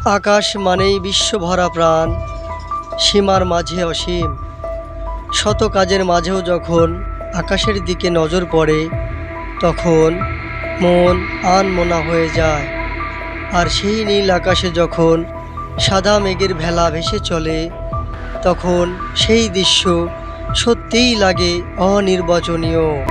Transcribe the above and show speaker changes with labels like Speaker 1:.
Speaker 1: আকাশ মানেই বিশ্বভরা প্রাণ, সীমার মাঝে অসীম। শত কাজের মাঝেও যখন আকাশের দিকে নজর পড়ে, তখন মন আনমনা হয়ে যায়। আর সেই নীল আকাশে যখন সাদা মেঘের ভেলা ভেসে চলে, তখন সেই দৃশ্য সত্যিই লাগে অনির্বচনীয়।